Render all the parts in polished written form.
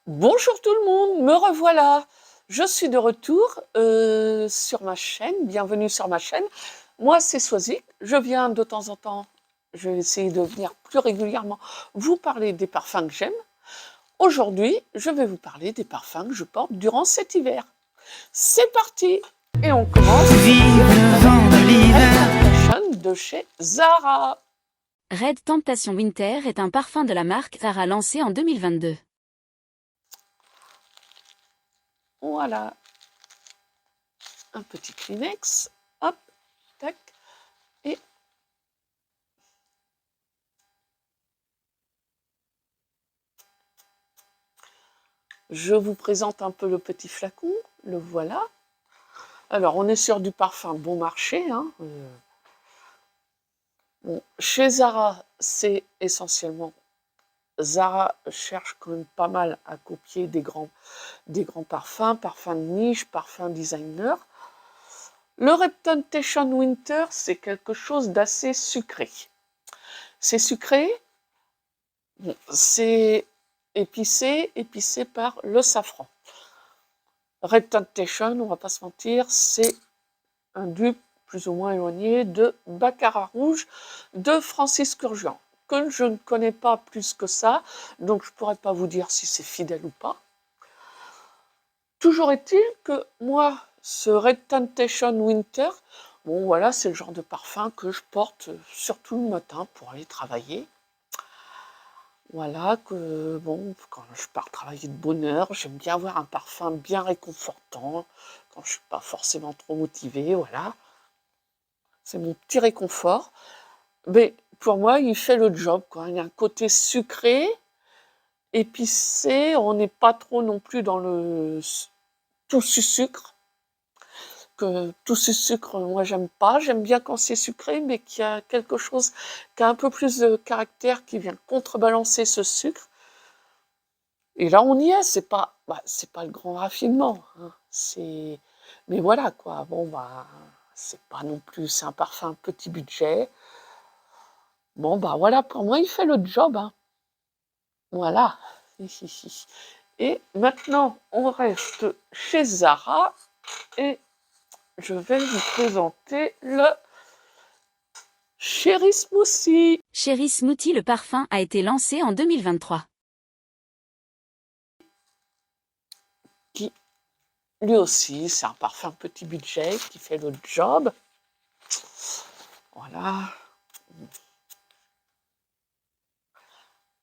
Bonjour tout le monde, me revoilà. Je suis de retour sur ma chaîne. Bienvenue sur ma chaîne. Moi, c'est Swazik. Je viens de temps en temps, je vais essayer de venir plus régulièrement vous parler des parfums que j'aime. Aujourd'hui, je vais vous parler des parfums que je porte durant cet hiver. C'est parti. Et on commence Vive le vent de l'hiver. de chez Zara. Red Temptation Winter est un parfum de la marque Zara lancé en 2022. Voilà. Un petit Kleenex. Hop, tac. Et je vous présente un peu le petit flacon. Le voilà. Alors, on est sur du parfum bon marché. Hein. Bon, chez Zara, c'est essentiellement... Zara cherche quand même pas mal à copier des grands parfums, parfums de niche, parfums designer. Le Red Temptation Winter, c'est quelque chose d'assez sucré. C'est sucré, c'est épicé par le safran. Red Temptation, on va pas se mentir, c'est un dupe plus ou moins éloigné de Baccarat Rouge de Francis Kurkdjian, que je ne connais pas plus que ça, donc je ne pourrais pas vous dire si c'est fidèle ou pas. Toujours est-il que moi, ce Red Temptation Winter, bon voilà, c'est le genre de parfum que je porte surtout le matin pour aller travailler. Voilà, que bon, quand je pars travailler de bonne heure, j'aime bien avoir un parfum bien réconfortant, quand je ne suis pas forcément trop motivée, voilà. C'est mon petit réconfort. Mais pour moi, il fait le job, quoi. Il y a un côté sucré, épicé, on n'est pas trop non plus dans le tout sucre. Que tout ce sucre, moi, j'aime pas. J'aime bien quand c'est sucré, mais qu'il y a quelque chose qui a un peu plus de caractère, qui vient contrebalancer ce sucre. Et là, on y est. C'est pas le grand raffinement. Hein. Mais voilà, quoi. Bon, c'est pas non plus... C'est un parfum petit budget. Bon, voilà, pour moi, il fait le job. Hein. Voilà. Et maintenant, on reste chez Zara et je vais vous présenter le Cherry Smoothie. Cherry Smoothie, le parfum a été lancé en 2023. Qui, lui aussi, c'est un parfum petit budget qui fait le job. Voilà.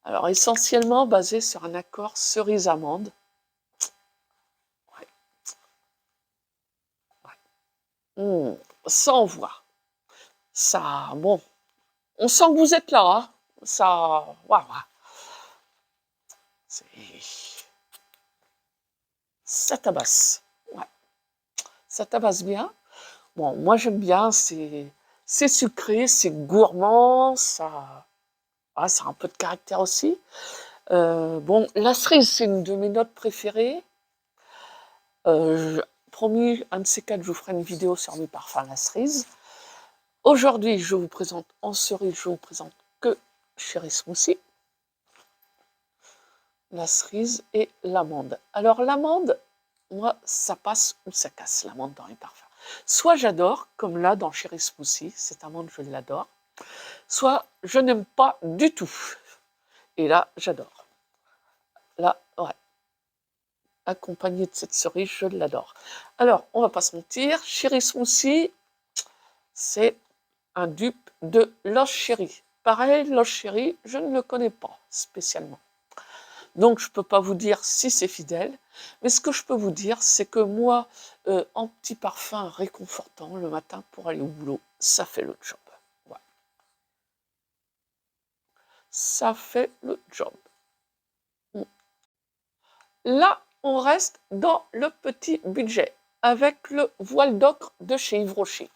Alors, essentiellement basé sur un accord cerise-amande. Ouais. Ça envoie. Ça, bon, on sent que vous êtes là. Hein. Ça, waouh. Ça tabasse. Ouais. Ça tabasse bien. Bon, moi j'aime bien, c'est sucré, c'est gourmand, ça a un peu de caractère aussi. Bon, la cerise, c'est une de mes notes préférées. Promis, un de ces quatre, je vous ferai une vidéo sur mes parfums à la cerise. Aujourd'hui, je vous présente en cerise, je vous présente que Cherry Smoothie, la cerise et l'amande. Alors l'amande, moi, ça passe ou ça casse, l'amande dans les parfums. Soit j'adore, comme là dans Cherry Smoothie, cette amande, je l'adore. Soit je n'aime pas du tout. Et là, j'adore. Là, ouais. Accompagné de cette cerise, je l'adore. Alors, on va pas se mentir, Cherry Smoothie, c'est un dupe de Lush Cherry. Pareil, Lush Cherry, je ne le connais pas spécialement. Donc, je ne peux pas vous dire si c'est fidèle, mais ce que je peux vous dire, c'est que moi, en petit parfum réconfortant le matin pour aller au boulot, ça fait le job. Ouais. Ça fait le job. Là, on reste dans le petit budget, avec le voile d'ocre de chez Yves Rocher.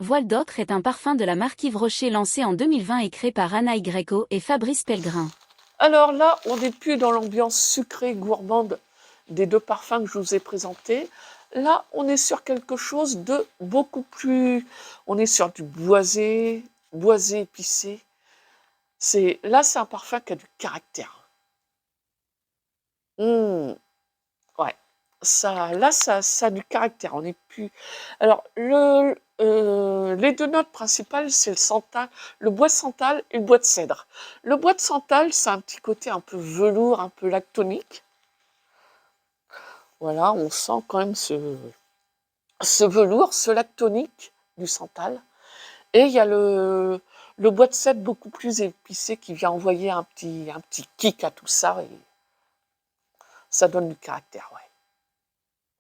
Voile d'ocre est un parfum de la marque Yves Rocher lancé en 2020 et créé par Anaïs Greco et Fabrice Pellegrin. Alors là, on n'est plus dans l'ambiance sucrée, gourmande des deux parfums que je vous ai présentés. Là, on est sur quelque chose de beaucoup plus... On est sur du boisé épicé. Là, c'est un parfum qui a du caractère. Mmh, ouais. Ça a du caractère. On n'est plus. Alors, les deux notes principales, c'est le santal, le bois de santal et le bois de cèdre. Le bois de santal, c'est un petit côté un peu velours, un peu lactonique. Voilà, on sent quand même ce velours, ce lactonique du santal. Et il y a le bois de cèdre beaucoup plus épicé qui vient envoyer un petit kick à tout ça. Et ça donne du caractère, ouais.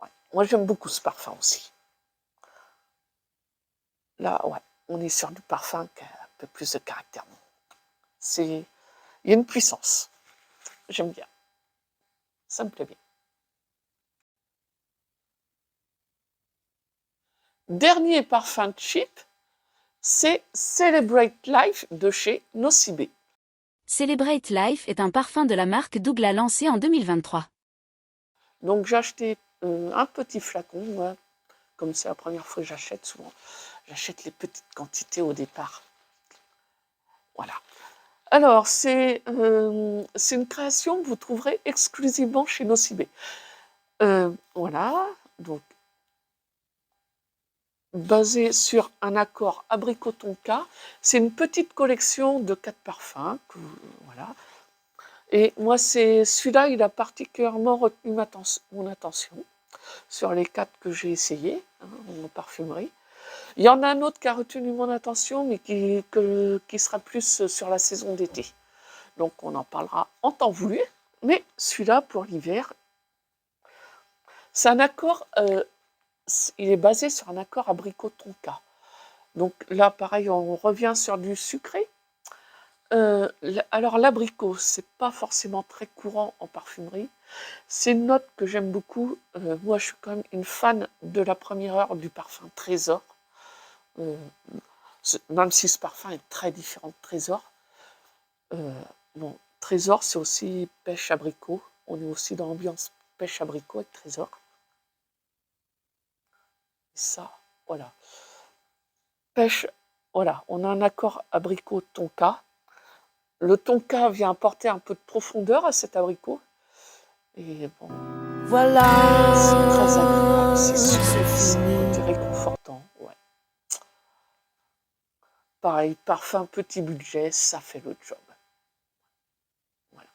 Ouais. Moi, j'aime beaucoup ce parfum aussi. Là, ouais, on est sur du parfum qui a un peu plus de caractère. Il y a une puissance. J'aime bien. Ça me plaît bien. Dernier parfum cheap, c'est Celebrate Life de chez Nocibé. Celebrate Life est un parfum de la marque Douglas lancé en 2023. Donc j'ai acheté un petit flacon, moi, comme c'est la première fois que j'achète souvent. J'achète les petites quantités au départ. Voilà. Alors, c'est une création que vous trouverez exclusivement chez Nocibé. Voilà, donc basé sur un accord abricot tonka. C'est une petite collection de 4 parfums. Voilà. Et moi, celui-là, il a particulièrement retenu mon attention sur les 4 que j'ai essayés en parfumerie. Il y en a un autre qui a retenu mon attention, mais qui sera plus sur la saison d'été. Donc, on en parlera en temps voulu. Mais celui-là, pour l'hiver, c'est un accord, il est basé sur un accord abricot tonka. Donc là, pareil, on revient sur du sucré. Alors, l'abricot, c'est pas forcément très courant en parfumerie. C'est une note que j'aime beaucoup. Moi, je suis quand même une fan de la première heure du parfum Trésor. Même si ce parfum est très différent de Trésor. Bon, Trésor, c'est aussi pêche abricot. On est aussi dans l'ambiance pêche abricot avec Trésor. Et ça, voilà. Pêche, voilà, on a un accord abricot tonka. Le tonka vient apporter un peu de profondeur à cet abricot. Et bon, Voilà, c'est très agréable, c'est sucré, c'est c'est un fini. côté réconfortant. Ouais. Pareil, parfum petit budget, ça fait le job. Voilà.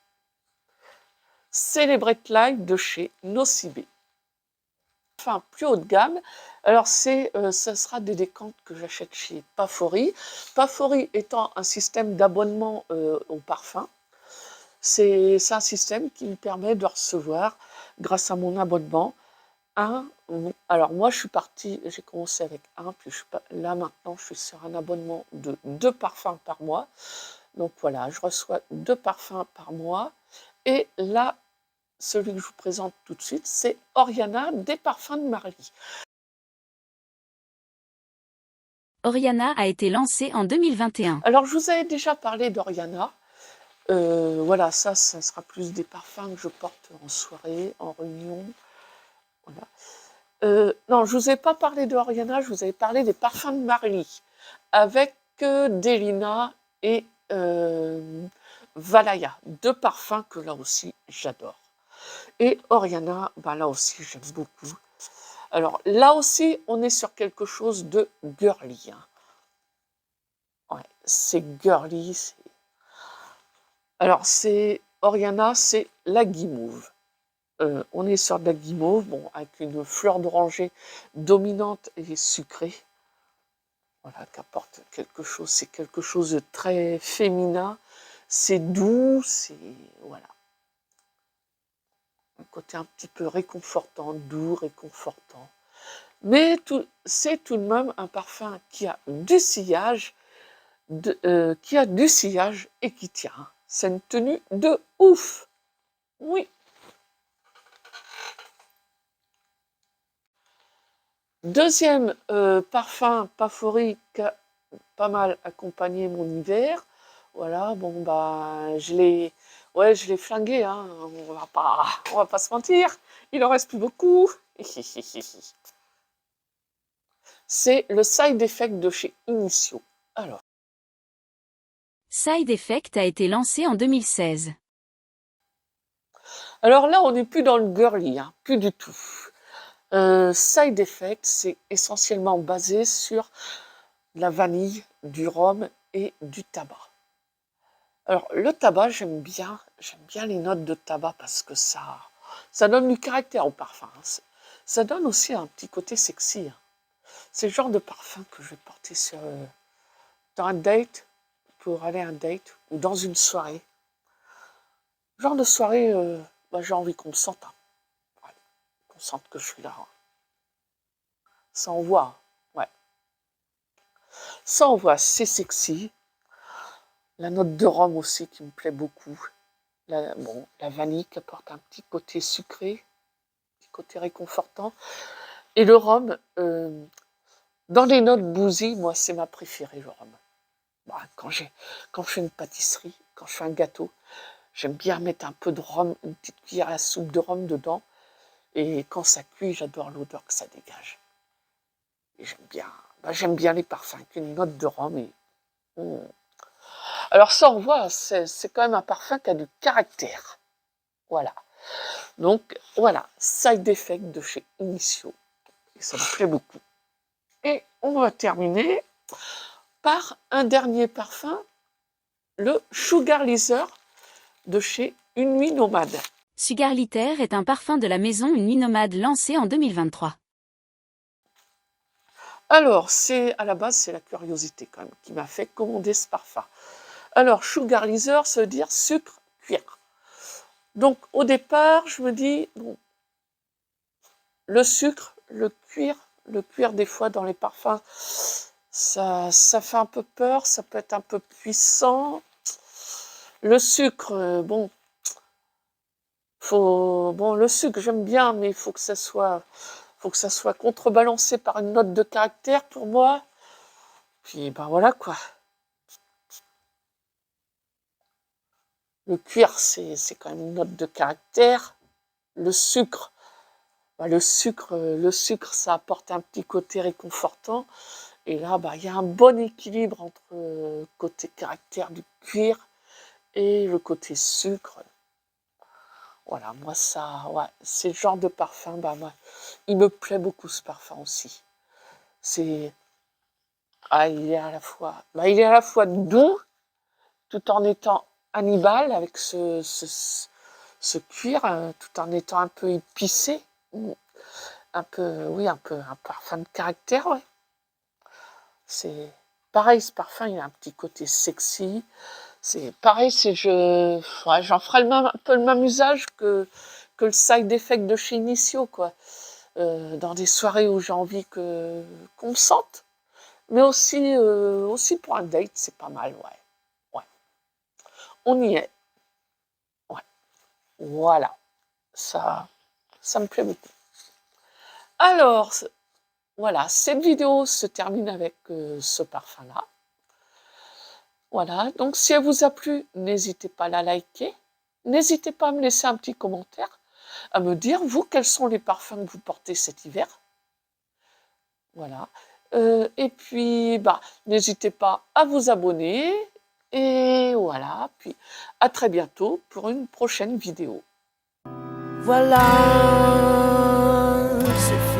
Celebrate Life de chez Nocibé. Enfin, plus haut de gamme. Alors, ça sera des décantes que j'achète chez Pafori. Pafori étant un système d'abonnement au parfum. C'est un système qui me permet de recevoir, grâce à mon abonnement, alors moi je suis partie, j'ai commencé avec un, puis là maintenant je suis sur un abonnement de 2 parfums par mois. Donc voilà, je reçois 2 parfums par mois. Et là, celui que je vous présente tout de suite, c'est Oriana des parfums de Marly. Oriana a été lancé en 2021. Alors je vous avais déjà parlé d'Oriana. Voilà, ça sera plus des parfums que je porte en soirée, en réunion. Voilà. Non, je ne vous ai pas parlé d'Oriana, je vous avais parlé des parfums de Marly, avec Delina et Valaya, 2 parfums que là aussi j'adore. Et Oriana, bah, là aussi j'aime beaucoup. Alors là aussi, on est sur quelque chose de girly. Ouais, c'est girly. Alors Oriana, c'est la guimauve. On est sur de la guimauve, bon, avec une fleur d'oranger dominante et sucrée. Voilà, qui apporte quelque chose, c'est quelque chose de très féminin, c'est doux, c'est, voilà, un côté un petit peu réconfortant, doux, réconfortant. Mais c'est tout de même un parfum qui a du sillage, et qui tient. C'est une tenue de ouf. Oui. Deuxième parfum Pafori qui a pas mal accompagné mon hiver. Voilà, bon bah je l'ai flingué, hein. On va pas se mentir, il en reste plus beaucoup. C'est le Side Effect de chez Initio. Alors, Side Effect a été lancé en 2016. Alors là, on n'est plus dans le girly, hein, plus du tout. Side Effect, c'est essentiellement basé sur la vanille, du rhum et du tabac. Alors, le tabac, j'aime bien les notes de tabac parce que ça donne du caractère au parfum. Hein. Ça donne aussi un petit côté sexy. Hein. C'est le genre de parfum que je vais porter dans un date, pour aller à un date, ou dans une soirée. Genre de soirée, j'ai envie qu'on me sente. Hein. Ouais, qu'on sente que je suis là. Hein. Ça envoie. Ouais. Ça envoie, c'est sexy. La note de rhum aussi qui me plaît beaucoup. La vanille qui apporte un petit côté sucré, un petit côté réconfortant. Et le rhum, dans les notes bousy, moi, c'est ma préférée, le rhum. Quand je fais une pâtisserie, quand je fais un gâteau, j'aime bien mettre un peu de rhum, une petite cuillère à soupe de rhum dedans. Et quand ça cuit, j'adore l'odeur que ça dégage. Et j'aime bien les parfums avec une note de rhum. Alors ça, on voit, c'est quand même un parfum qui a du caractère. Voilà. Donc, voilà, Side Effect de chez Initio. Et ça me plaît beaucoup. Et on va terminer par un dernier parfum, le Sugar Leather de chez Une Nuit Nomade. Sugar Leather est un parfum de la maison Une Nuit Nomade lancé en 2023. Alors, à la base, c'est la curiosité quand même qui m'a fait commander ce parfum. Alors, Sugar Leather, ça veut dire sucre, cuir. Donc, au départ, je me dis, bon, le sucre, le cuir, des fois, dans les parfums, ça fait un peu peur, ça peut être un peu puissant. Le sucre, le sucre, j'aime bien, mais il faut que ça soit contrebalancé par une note de caractère pour moi. Puis, voilà, quoi. Le cuir, c'est quand même une note de caractère. Le sucre, ça apporte un petit côté réconfortant. Et là, il y a un bon équilibre entre le côté caractère du cuir et le côté sucre. Voilà, moi, c'est le genre de parfum, moi, il me plaît beaucoup ce parfum aussi. Il est à la fois doux, tout en étant Hannibal avec ce cuir, tout en étant un peu épicé. Un parfum de caractère, ouais. C'est pareil, ce parfum, il a un petit côté sexy. C'est pareil, j'en ferai un peu le même usage que le Side Effect de chez Initio, quoi. Dans des soirées où j'ai envie qu'on me sente. Mais aussi pour un date, c'est pas mal, ouais. On y est. Ouais. Voilà. Ça me plaît beaucoup. Alors, voilà, cette vidéo se termine avec ce parfum-là. Voilà, donc si elle vous a plu, n'hésitez pas à la liker. N'hésitez pas à me laisser un petit commentaire, à me dire, vous, quels sont les parfums que vous portez cet hiver. Voilà. Et puis, n'hésitez pas à vous abonner. Et voilà, puis à très bientôt pour une prochaine vidéo. Voilà, c'est